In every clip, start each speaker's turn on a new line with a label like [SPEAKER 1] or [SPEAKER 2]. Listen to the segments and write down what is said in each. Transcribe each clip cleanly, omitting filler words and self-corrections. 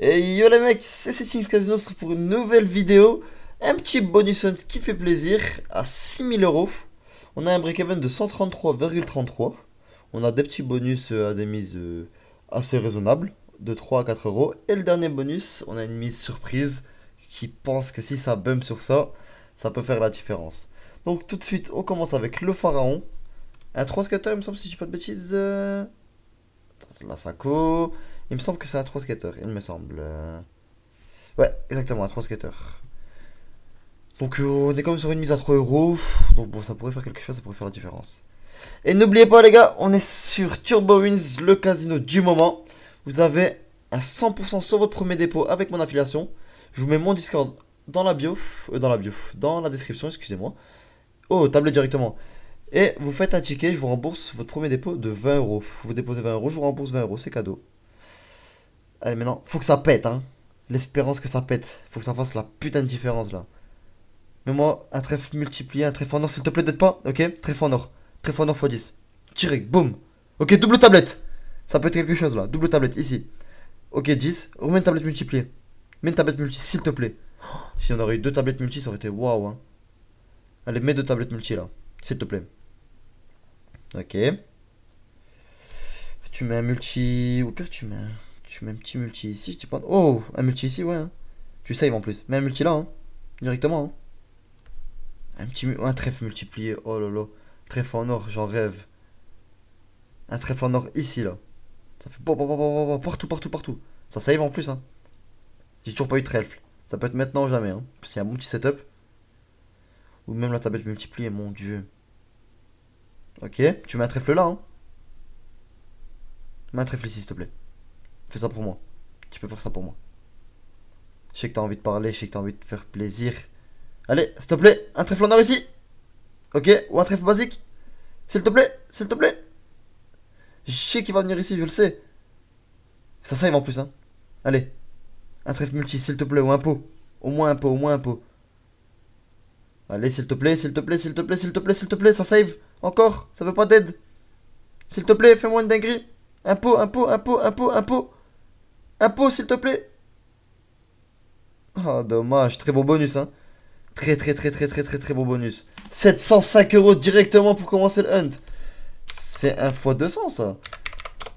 [SPEAKER 1] Et yo les mecs, c'est Settings Casino pour une nouvelle vidéo. Un petit bonus hunt qui fait plaisir à 6 000 euros. On a un break-even de 133,33. On a des petits bonus à des mises assez raisonnables, de 3 à 4 euros. Et le dernier bonus, on a une mise surprise qui pense que si ça bump sur ça, ça peut faire la différence. Donc tout de suite, on commence avec le pharaon. Un 3 scatter, il me semble, si je dis pas de bêtises. La Saco. Il me semble que c'est un 3 skater, il me semble. Ouais, exactement, un 3 skater. Donc on est quand même sur une mise à 3 euros. Donc bon, ça pourrait faire quelque chose, ça pourrait faire la différence. Et n'oubliez pas les gars, on est sur Turbo Wins, le casino du moment. Vous avez un 100% sur votre premier dépôt avec mon affiliation. Je vous mets mon Discord dans la bio. Dans la description, excusez-moi. Oh, tablette directement. Et vous faites un ticket, je vous rembourse votre premier dépôt de 20 euros. Vous déposez 20 euros, je vous rembourse 20 euros, c'est cadeau. Allez, maintenant, faut que ça pète, hein. L'espérance que ça pète. Faut que ça fasse la putain de différence, là. Mets-moi un trèfle multiplié, un trèfle en or, s'il te plaît, d'être pas. Ok, trèfle en or. Trèfle en or x10. Direct, boum. Ok, double tablette. Ça peut être quelque chose, là. Double tablette, ici. Ok, 10. Remets une tablette multipliée. Mets une tablette multi, s'il te plaît. Oh, si on aurait eu deux tablettes multi, ça aurait été waouh, hein. Allez, mets deux tablettes multi, là. S'il te plaît. Ok. Tu mets un multi. Au pire, tu mets un petit multi ici. Tu prends. Oh, un multi ici, ouais, hein. Tu save en plus. Mets un multi là, hein. Directement, hein. Un trèfle multiplié. Oh là là. Trèfle en or, j'en rêve. Un trèfle en or ici, là. Ça fait partout, partout, partout. Ça save en plus, hein. J'ai toujours pas eu de trèfle. Ça peut être maintenant ou jamais, hein. Parce qu'il y a un bon petit setup. Ou même la tablette multipliée, mon dieu. Ok, tu mets un trèfle là, hein. Mets un trèfle ici, s'il te plaît. Fais ça pour moi. Tu peux faire ça pour moi. Je sais que t'as envie de parler, je sais que t'as envie de faire plaisir. Allez, s'il te plaît, un trèfle en or ici. Ok, ou un trèfle basique. S'il te plaît, s'il te plaît. Je sais qu'il va venir ici, je le sais. Ça save en plus, hein. Allez, un trèfle multi, s'il te plaît, ou un pot. Au moins un pot, au moins un pot. Allez, s'il te plaît, s'il te plaît, s'il te plaît, s'il te plaît, s'il te plaît, ça save. Encore, ça veut pas d'aide. S'il te plaît, fais-moi une dinguerie. Un pot, un pot, un pot, un pot, un pot. Un pot, s'il te plaît. Ah, dommage, très beau bonus, hein. Très très très très très très très beau bonus. 705 euros directement pour commencer le hunt. C'est un x200 ça.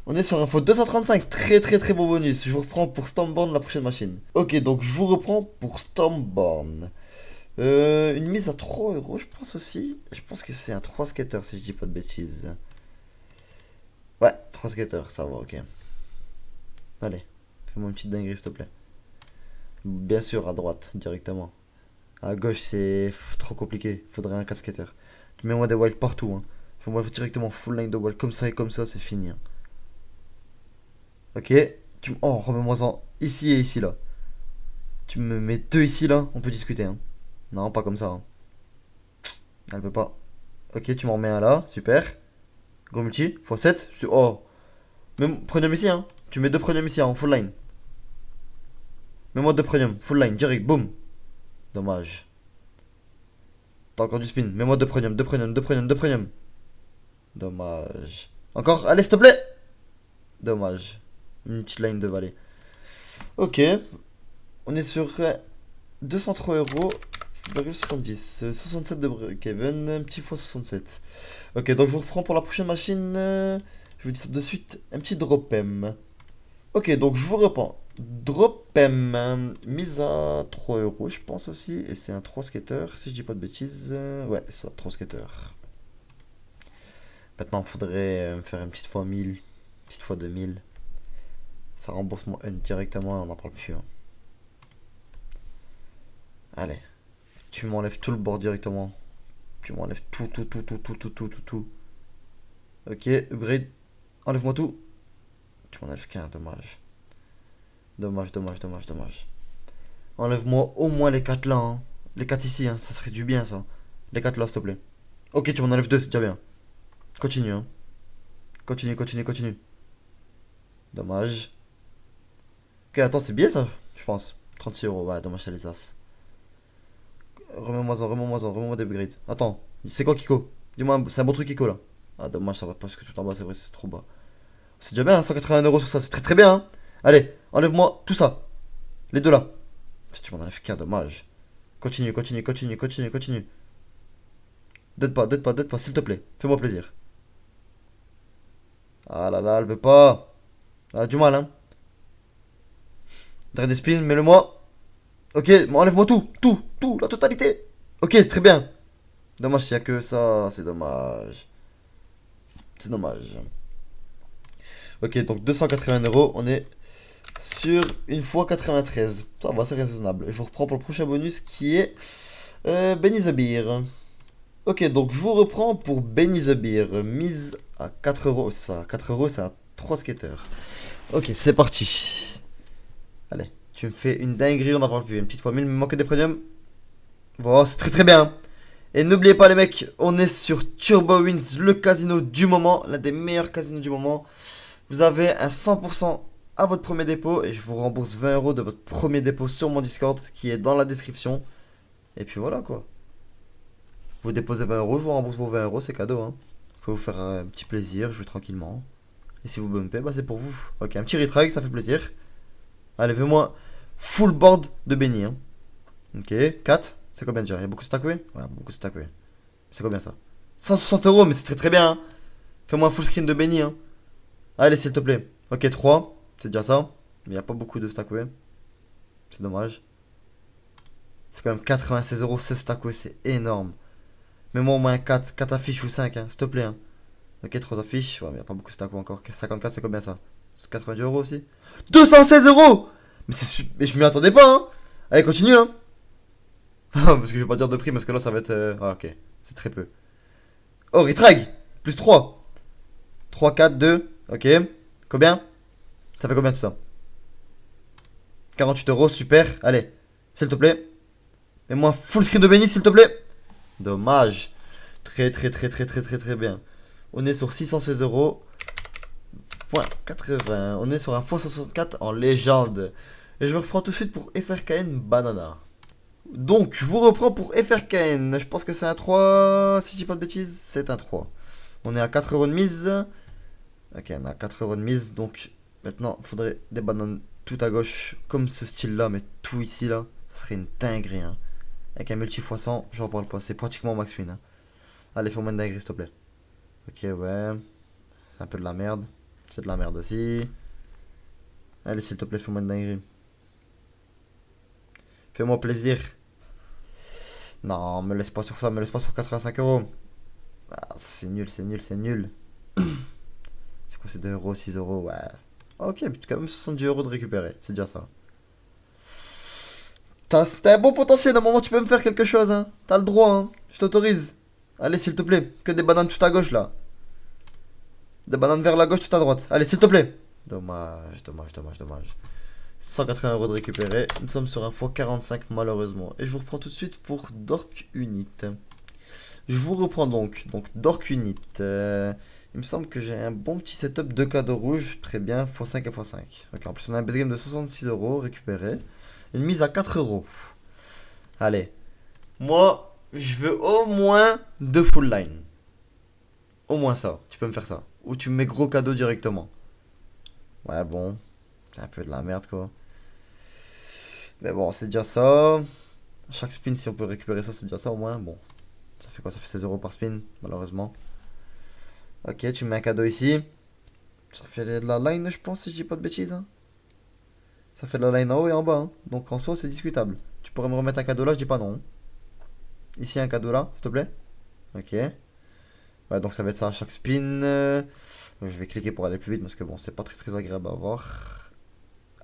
[SPEAKER 1] On est sur un x235. Très très très beau bonus. Je vous reprends pour Stormborn la prochaine machine. Ok, donc je vous reprends pour Stormborn. Une mise à 3 euros, je pense aussi. Je pense que c'est un 3 skater si je dis pas de bêtises. Ouais, 3 skater, ça va, ok. Allez, fais-moi une petite dinguerie s'il te plaît. Bien sûr, à droite, directement. À gauche, c'est trop compliqué. Faudrait un casquetteur. Tu mets-moi des wilds partout. Hein. Fais-moi directement full line de wild comme ça et comme ça, c'est fini. Hein. Ok. Oh, remets-moi-en ici et ici là. Tu me mets deux ici là, on peut discuter. Hein. Non, pas comme ça. Hein. Elle veut pas. Ok, tu m'en remets un là, super. Gros multi, x7. Oh. Même premium ici, hein. Tu mets deux premium ici en full line. Mets-moi deux premium, full line, direct, boum. Dommage. T'as encore du spin. Mets-moi deux premium, deux premium, deux premium, deux premium. Dommage. Encore, allez, s'il te plaît. Dommage. Une petite line de vallée. Ok. On est sur 203 euros. 70. 67 de Kevin. Un petit fois 67. Ok, donc je vous reprends pour la prochaine machine. Je vous dis ça de suite. Un petit dropem. Ok, donc je vous reprends. Dropem. Mise à 3 euros, je pense aussi. Et c'est un 3 skater. Si je dis pas de bêtises. Ouais, c'est ça, 3 skater. Maintenant, il faudrait me faire une petite fois 1000, petite fois 2000. Ça rembourse mon hunt directement, on n'en parle plus. Hein. Allez, tu m'enlèves tout le bord directement. Tu m'enlèves tout, tout, tout, tout, tout, tout, tout, tout, tout. Ok, upgrade. Enlève-moi tout. Tu m'enlèves qu'un, dommage. Dommage, dommage, dommage, dommage. Enlève-moi au moins les 4 là. Hein. Les 4 ici, hein. Ça serait du bien ça. Les 4 là, s'il te plaît. Ok, tu m'en enlèves 2, c'est déjà bien. Continue, hein. Continue, continue, continue. Dommage. Ok, attends, c'est bien ça, je pense. 36 euros, ouais, dommage, c'est les as. Remets-moi-en, remets-moi-en, remets-moi des upgrades. Attends, c'est quoi Kiko? Dis-moi, c'est un bon truc Kiko là. Ah, dommage, ça va pas parce que tout en bas, c'est vrai, c'est trop bas. C'est déjà bien, hein, 181 euros sur ça, c'est très très bien. Hein. Allez, enlève-moi tout ça. Les deux là. Tu m'en enlèves qu'un, dommage. Continue, continue, continue, continue, continue. Dead pas, s'il te plaît. Fais-moi plaisir. Ah là là, elle veut pas. Elle a du mal, hein. Dernier spin, mets-le-moi. Ok, enlève-moi tout, la totalité. Ok, c'est très bien. Dommage s'il y a que ça, c'est dommage. C'est dommage. Ok, donc 280 euros, on est sur une fois 93. Ça va, c'est raisonnable. Je vous reprends pour le prochain bonus qui est Benny the Beer. Ok, donc je vous reprends pour Benny the Beer. Mise à 4 euros, ça. 4 euros, c'est à 3 skaters. Ok, c'est parti. Allez, tu me fais une dinguerie, on n'en parle plus. Une petite fois 1000, il me manque des premiums. Voilà, c'est très très bien. Et n'oubliez pas les mecs, on est sur Turbo Wins, le casino du moment, l'un des meilleurs casinos du moment. Vous avez un 100% à votre premier dépôt et je vous rembourse 20 euros de votre premier dépôt sur mon Discord qui est dans la description. Et puis voilà quoi. Vous déposez 20 euros, je vous rembourse vos 20 euros, c'est cadeau. Hein. Vous pouvez vous faire un petit plaisir, jouer tranquillement. Et si vous bumpez, bah c'est pour vous. Ok, un petit retry, ça fait plaisir. Allez, fais-moi full board de Benny. Hein. Ok, 4. C'est combien déjà? Il y a beaucoup de stackés? Ouais, beaucoup de stackés. C'est combien ça? 160 euros, mais c'est très très bien. Hein. Fais-moi un full screen de Benny. Hein. Allez, s'il te plaît. Ok, 3. C'est déjà ça. Mais il n'y a pas beaucoup de stackés. C'est dommage. C'est quand même 96 euros, 16 stackés. C'est énorme. Mets-moi au moins 4. 4 affiches ou 5, hein, s'il te plaît. Hein. Ok, 3 affiches. Ouais, mais il n'y a pas beaucoup de stackés encore. 54, c'est combien ça? C'est 90 euros aussi. 216 euros. Mais je m'y attendais pas. Hein. Allez, continue. Hein. Parce que je vais pas dire de prix, parce que là ça va être. Ah, ok, c'est très peu. Oh, retrag plus 3. 3, 4, 2. Ok. Combien? Ça fait combien tout ça? 48 euros, super. Allez, s'il te plaît. Mets-moi full screen de Benny, s'il te plaît. Dommage. Très, très, très, très, très, très, très bien. On est sur 616 euros. Point 80. On est sur un faux 164 en légende. Et je vous reprends tout de suite pour FRKN Banana. Donc, je vous reprends pour FRKN. Je pense que c'est un 3. Si je dis pas de bêtises, c'est un 3. On est à 4 euros de mise. Ok, on est à 4 euros de mise. Donc, maintenant, il faudrait des bananes tout à gauche. Comme ce style-là, mais tout ici, là. Ça serait une dinguerie. Hein. Avec un multi x100, j'en parle pas. C'est pratiquement max win. Hein. Allez, fais-moi une dinguerie, s'il te plaît. Ok, ouais. C'est un peu de la merde. C'est de la merde aussi. Allez, s'il te plaît, fais-moi une dinguerie. Fais-moi plaisir. Non, me laisse pas sur ça, me laisse pas sur 85 euros. Ah, c'est nul, c'est nul, c'est nul. C'est quoi, c'est 2 euros, 6 euros, ouais. Ok, mais tu as quand même 70 euros de récupérer, c'est déjà ça. T'as un bon potentiel, à un moment tu peux me faire quelque chose, hein. T'as le droit, hein. Je t'autorise. Allez, s'il te plaît, que des bananes tout à gauche là. Des bananes vers la gauche, tout à droite. Allez, s'il te plaît. Dommage, dommage, dommage, dommage. 180 euros de récupérer. Nous sommes sur un x45 malheureusement. Et je vous reprends tout de suite pour Dork Unit. Je vous reprends donc. Donc Dork Unit. Il me semble que j'ai un bon petit setup de cadeaux rouges. Très bien. x5 et x5. Ok, en plus on a un base game de 66 euros récupéré. Une mise à 4 euros. Allez. Moi, je veux au moins 2 full line. Au moins ça. Tu peux me faire ça. Ou tu me mets gros cadeau directement. Ouais, bon. C'est un peu de la merde, quoi. Mais bon, c'est déjà ça. Chaque spin, si on peut récupérer ça, c'est déjà ça au moins. Bon. Ça fait quoi? Ça fait 16 euros par spin, malheureusement. Ok, tu mets un cadeau ici. Ça fait de la line, je pense, si je dis pas de bêtises. Hein. Ça fait de la line en haut et en bas. Hein. Donc en soi, c'est discutable. Tu pourrais me remettre un cadeau là, je dis pas non. Ici, un cadeau là, s'il te plaît. Ok. Ouais, donc ça va être ça à chaque spin. Je vais cliquer pour aller plus vite parce que bon, c'est pas très très agréable à voir.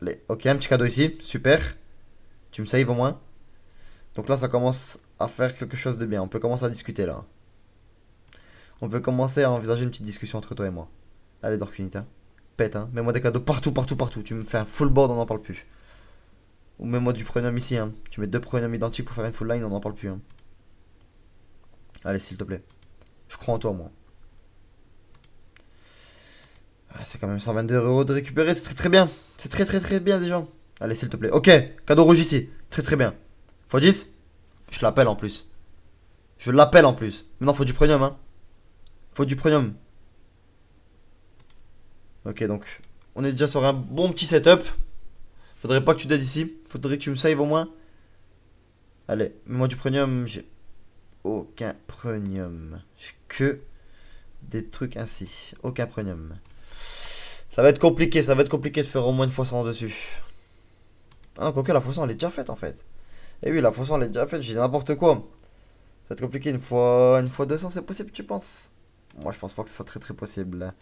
[SPEAKER 1] Allez, ok, un petit cadeau ici. Super. Tu me saves au moins. Donc là, ça commence à faire quelque chose de bien. On peut commencer à discuter là. On peut commencer à envisager une petite discussion entre toi et moi. Allez, Dork Unit, hein. Pète, hein. Mets-moi des cadeaux partout, partout, partout. Tu me fais un full board, on n'en parle plus. Ou mets-moi du pronom ici, hein. Tu mets deux pronoms identiques pour faire une full line, on n'en parle plus, hein. Allez, s'il te plaît. Je crois en toi, moi. Ah, c'est quand même 122 euros de récupérer, c'est très très bien. C'est très très très bien déjà. Allez, s'il te plaît. Ok, cadeau rouge ici. Très très bien. Faut 10. Je l'appelle en plus. Je l'appelle en plus. Maintenant, faut du premium, hein. Faut du premium. Ok, donc, on est déjà sur un bon petit setup. Faudrait pas que tu dead ici. Faudrait que tu me save au moins. Allez, mets-moi du premium. J'ai aucun premium. J'ai que des trucs ainsi. Aucun premium. Ça va être compliqué de faire au moins une fois 100 dessus. Ah non, quoique la fois 100 elle est déjà faite en fait. Eh oui, la fois 100 elle est déjà faite, j'ai n'importe quoi. Ça va être compliqué une fois 200, c'est possible, tu penses? Moi je pense pas que ce soit très très possible.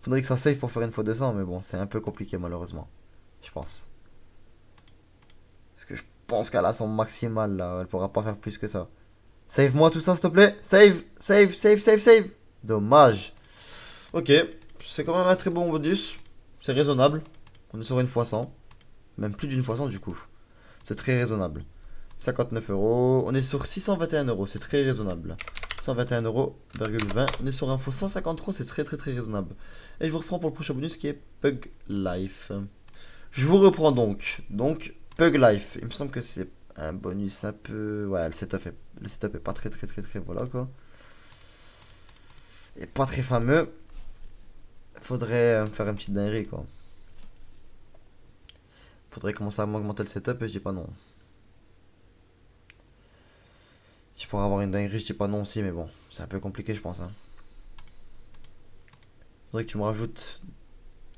[SPEAKER 1] Faudrait que ça save pour faire une fois 200, mais bon, c'est un peu compliqué malheureusement. Je pense. Parce que je pense qu'elle a son maximal là, elle pourra pas faire plus que ça. Save-moi tout ça s'il te plaît. Save, save, save, save, save. Dommage. Ok, c'est quand même un très bon bonus. C'est raisonnable. On est sur une fois 100. Même plus d'une fois 100 du coup. C'est très raisonnable. 59 euros. On est sur 621 euros. C'est très raisonnable. 121 euros, on est sur un faux 150 euros. C'est très très très raisonnable. Et je vous reprends pour le prochain bonus qui est Pug Life. Je vous reprends donc. Donc, Pug Life. Il me semble que c'est un bonus un peu. Ouais, le setup est pas très très très très. Voilà quoi. Et pas très fameux. Faudrait faire une petite dinguerie quoi. Faudrait commencer à m'augmenter le setup et je dis pas non. Si je pourrais avoir une dinguerie, je dis pas non aussi, mais bon, c'est un peu compliqué, je pense. Hein. Faudrait que tu me rajoutes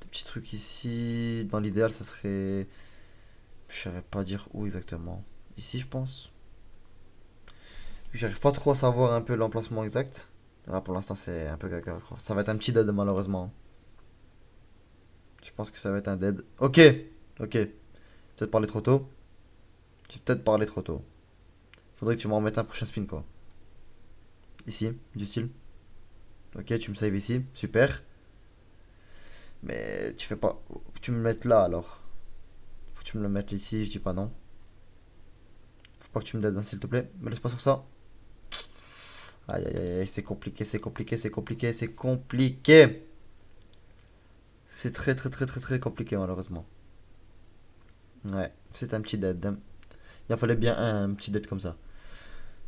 [SPEAKER 1] des petits trucs ici. Dans l'idéal, ça serait. Je saurais pas dire où exactement. Ici, je pense. J'arrive pas trop à savoir un peu l'emplacement exact. Là, pour l'instant, c'est un peu caca. Ça va être un petit dead, malheureusement. Je pense que ça va être un dead. Ok, ok. Peut-être parler trop tôt. J'ai peut-être parlé trop tôt. Faudrait que tu m'en remettes un prochain spin quoi. Ici, du style. Ok, tu me saves ici, super. Mais tu fais pas. Tu me le mettes là alors. Faut que tu me le mettes ici, je dis pas non. Faut pas que tu me donnes s'il te plaît. Me laisse pas sur ça. Aïe aïe aïe, c'est compliqué, c'est compliqué, c'est compliqué, c'est compliqué. C'est très très très très très compliqué malheureusement. Ouais, c'est un petit dead. Il en fallait bien un petit dead comme ça.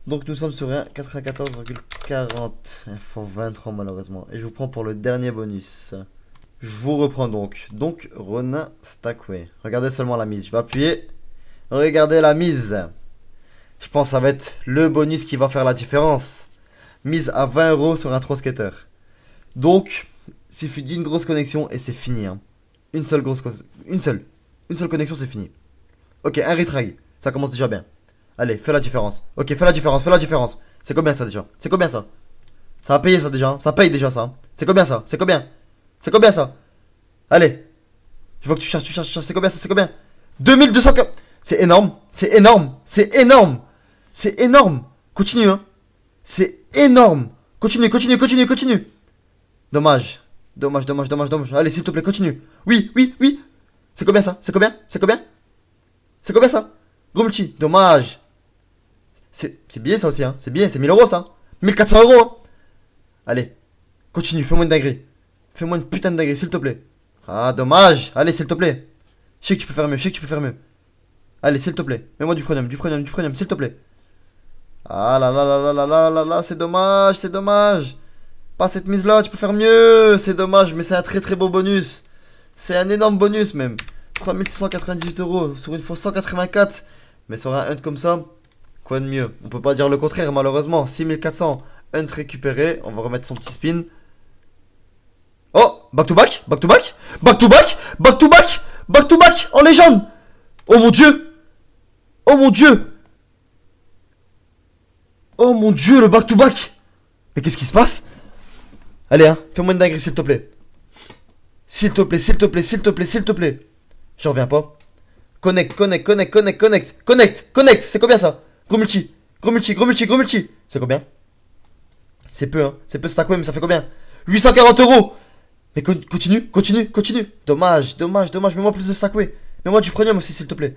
[SPEAKER 1] Donc nous sommes sur un 94,40. Il faut 23 malheureusement. Et je vous prends pour le dernier bonus. Je vous reprends donc. Donc Ronin Stackway. Regardez seulement la mise. Je vais appuyer. Regardez la mise. Je pense que ça va être le bonus qui va faire la différence. Mise à 20 euros sur un Throw Skater. Donc, il suffit d'une grosse connexion et c'est fini. Hein. Une seule connexion, c'est fini. Ok, un retry. Ça commence déjà bien. Allez, fais la différence. Ok, fais la différence, fais la différence. C'est combien ça déjà? C'est combien ça? Ça va payer ça déjà. Ça paye déjà ça. C'est combien ça? C'est combien? C'est combien ça? Allez. Je vois que tu cherches, tu cherches. C'est combien ça? C'est combien? 2200. C'est énorme. C'est énorme. C'est énorme. C'est énorme. Continue, hein. C'est énorme. Continue, continue, continue, continue. Dommage. Dommage, dommage, dommage, dommage. Allez, s'il te plaît, continue. Oui, oui, oui. C'est combien ça? C'est combien? C'est combien? C'est combien ça? Gros multi. Dommage. C'est billet ça aussi, hein. C'est billet, c'est 1000 euros ça. 1400 euros, hein. Allez. Continue, fais-moi une dinguerie. Fais-moi une putain de dinguerie, s'il te plaît. Ah, dommage. Allez, s'il te plaît. Je sais que tu peux faire mieux, je sais que tu peux faire mieux. Allez, s'il te plaît. Mets-moi du premium, du premium, du premium, s'il te plaît. Ah là là là là là là là là, c'est dommage, c'est dommage. Pas cette mise là, tu peux faire mieux. C'est dommage, mais c'est un très très beau bonus. C'est un énorme bonus même. 3698 euros sur une fois 184. Mais sur un hunt comme ça, quoi de mieux? On peut pas dire le contraire malheureusement. 6400 hunt récupéré. On va remettre son petit spin. Oh, back to back, back to back, back to back, back to back, back to back en légende. Oh mon dieu. Oh mon dieu. Oh mon dieu, le back to back. Mais qu'est-ce qui se passe? Allez, hein, fais-moi une dinguerie s'il te plaît. S'il te plaît, s'il te plaît, s'il te plaît, s'il te plaît. Je reviens pas. Connect, connect, connect, connect, connect, connect, connect. C'est combien ça? Gros multi, gros multi, gros multi, gros multi. C'est combien? C'est peu, hein. C'est peu Stackway, mais ça fait combien? 840 euros. Mais continue, continue, continue. Dommage, dommage, dommage. Mets-moi plus de Stackway. Mets-moi du premium aussi, s'il te plaît.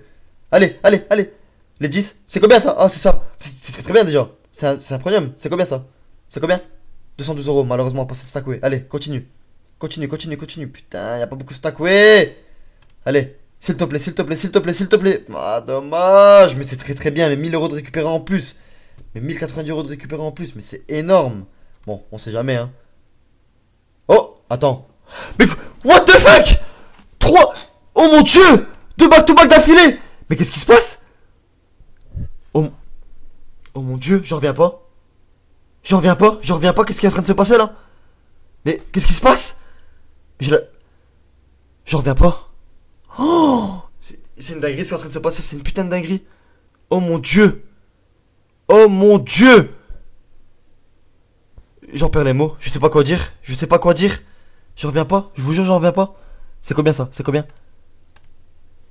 [SPEAKER 1] Allez, allez, allez. Les 10. C'est combien ça? Ah, c'est ça. C'est très très bien déjà. C'est un premium. C'est combien ça? C'est combien? 212 euros. Malheureusement, pas cette Stackway. Allez, continue. Continue, continue, continue. Putain, y a pas beaucoup de Stackway. Allez, s'il te plaît, s'il te plaît, s'il te plaît, s'il te plaît. Ah, dommage. Mais c'est très très bien. Mais 1000 euros de récupérer en plus. Mais 1090 euros de récupérer en plus. Mais c'est énorme. Bon, on sait jamais, hein. Oh, attends. Mais what the fuck? 3. Oh mon dieu. 2 back-to-back d'affilée. Mais qu'est-ce qui se passe? Oh, oh mon dieu, j'en reviens pas. J'en reviens pas, qu'est-ce qui est en train de se passer là? Mais qu'est-ce qui se passe? J'en reviens pas. Oh, c'est une dinguerie ce qui est en train de se passer, c'est une putain de dinguerie. Oh mon dieu. Oh mon dieu. J'en perds les mots, je sais pas quoi dire. J'en reviens pas, je vous jure, j'en reviens pas. C'est combien ça? C'est combien?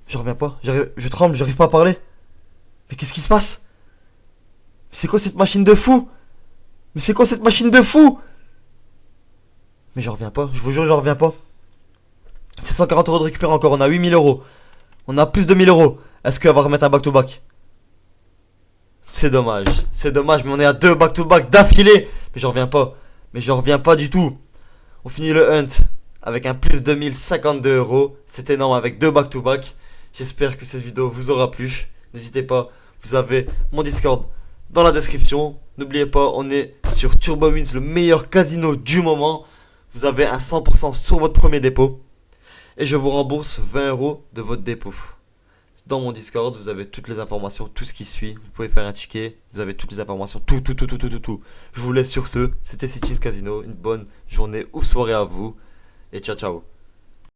[SPEAKER 1] J'en reviens pas, je tremble, j'arrive pas à parler. Mais qu'est-ce qui se passe? C'est quoi cette machine de fou? Mais j'en reviens pas, je vous jure, j'en reviens pas. C'est 140 euros de récupérer encore, on a 8000 euros. On a plus de 1000 euros. Est-ce qu'elle va remettre un back-to-back? C'est dommage, mais on est à 2 back-to-back d'affilée. Mais j'en reviens pas du tout. On finit le hunt avec un plus de 1052 euros. C'est énorme avec 2 back-to-back. J'espère que cette vidéo vous aura plu. N'hésitez pas, vous avez mon Discord dans la description. N'oubliez pas, on est sur TurboWinz, le meilleur casino du moment. Vous avez un 100% sur votre premier dépôt. Et je vous rembourse 20 euros de votre dépôt. Dans mon Discord, vous avez toutes les informations, tout ce qui suit. Vous pouvez faire un ticket, vous avez toutes les informations, tout. Je vous laisse sur ce. C'était Sitchins Casino. Une bonne journée ou soirée à vous. Et ciao, ciao.